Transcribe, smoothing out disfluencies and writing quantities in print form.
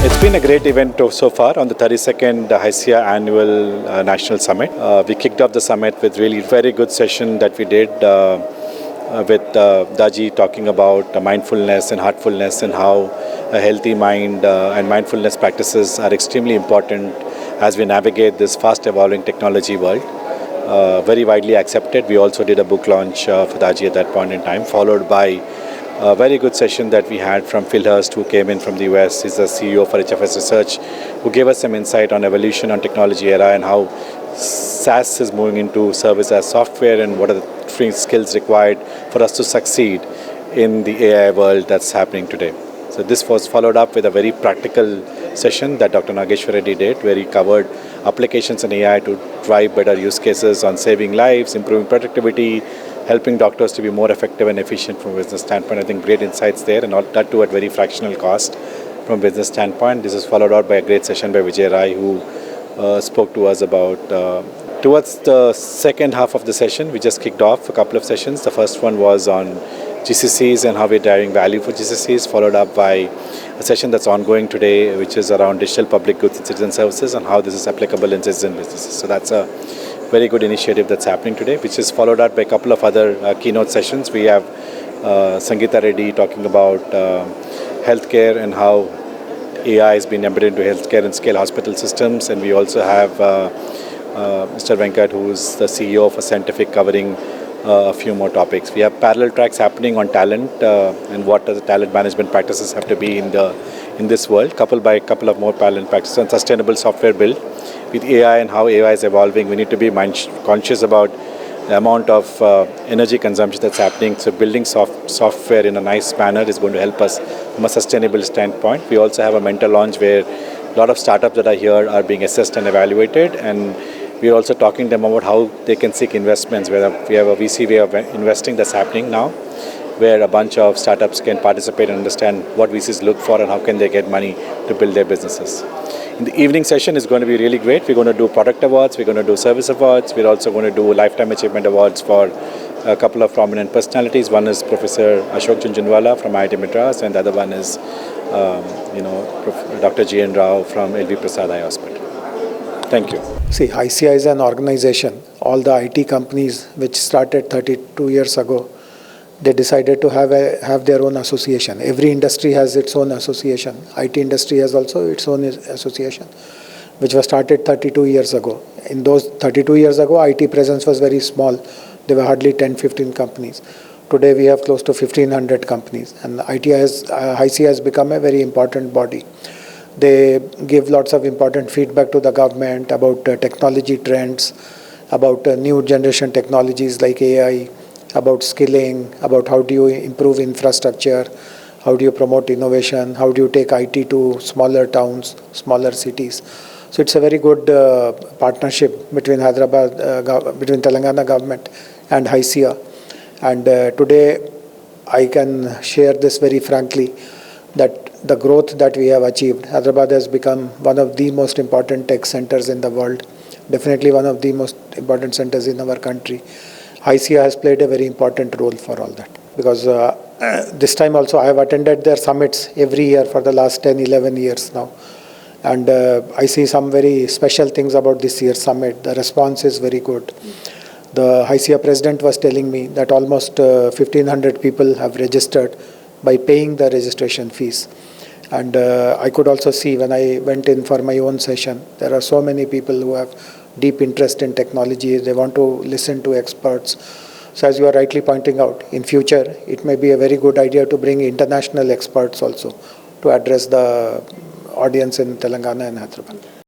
It's been a great event so far on the 32nd HYSEA Annual National Summit. We kicked off the summit with really very good session that we did with Daji talking about mindfulness and heartfulness and how a healthy mind and mindfulness practices are extremely important as we navigate this fast evolving technology world. Very widely accepted. We also did a book launch for Daji at that point in time, followed by a very good session that we had from Phil Hurst, who came in from the US. He's the CEO for HFS Research, who gave us some insight on evolution on technology era and how SaaS is moving into service as software and what are the three skills required for us to succeed in the AI world that's happening today. So this was followed up with a very practical session that Dr. Nageshwar Reddy did, where he covered applications in AI to drive better use cases on saving lives, improving productivity, helping doctors to be more effective and efficient from a business standpoint. I think great insights there, and all that too at very fractional cost from a business standpoint. This is followed out by a great session by Vijay Rai, who spoke to us about towards the second half of the session. We just kicked off a couple of sessions. The first one was on GCCs and how we're driving value for GCCs, followed up by a session that's ongoing today, which is around digital public goods and citizen services and how this is applicable in citizen businesses. So that's a very good initiative that's happening today, which is followed up by a couple of other keynote sessions. We have Sangeeta Reddy talking about healthcare and how AI has been embedded into healthcare and scale hospital systems. And we also have Mr. Venkat, who's the CEO of a scientific, covering a few more topics. We have parallel tracks happening on talent and what the talent management practices have to be in this world, coupled by a couple of more parallel practices on sustainable software build. With AI and how AI is evolving, we need to be conscious about the amount of energy consumption that's happening. So building software in a nice manner is going to help us from a sustainable standpoint. We also have a mentor launch where a lot of startups that are here are being assessed and evaluated, and we're also talking to them about how they can seek investments. Where we have a VC way of investing that's happening now, where a bunch of startups can participate and understand what VCs look for and how can they get money to build their businesses. In the evening session is going to be really great. We're going to do product awards, we're going to do service awards, we're also going to do lifetime achievement awards for a couple of prominent personalities. One is Professor Ashok Jhunjhunwala from IIT Madras, and the other one is Dr. G.N. Rao from LV Prasad Eye Hospital. Thank you. See, HYSEA is an organization. All the IT companies which started 32 years ago, they decided to have their own association. Every industry has its own association. IT industry has also its own association, which was started 32 years ago. In those 32 years ago, IT presence was very small. There were hardly 10-15 companies. Today we have close to 1,500 companies, and HYSEA has become a very important body. They give lots of important feedback to the government about technology trends, about new generation technologies like AI, about skilling, about how do you improve infrastructure, how do you promote innovation, how do you take IT to smaller towns, smaller cities. So it's a very good partnership between between Telangana government and HYSEA. And today I can share this very frankly, that the growth that we have achieved, Hyderabad has become one of the most important tech centers in the world, definitely one of the most important centers in our country. HYSEA has played a very important role for all that, because this time also I have attended their summits every year for the last 10-11 years now, and I see some very special things about this year's summit. The response is very good. The HYSEA president was telling me that almost 1,500 people have registered by paying the registration fees. And I could also see when I went in for my own session, there are so many people who have deep interest in technology. They want to listen to experts. So as you are rightly pointing out, in future, it may be a very good idea to bring international experts also to address the audience in Telangana and Hyderabad.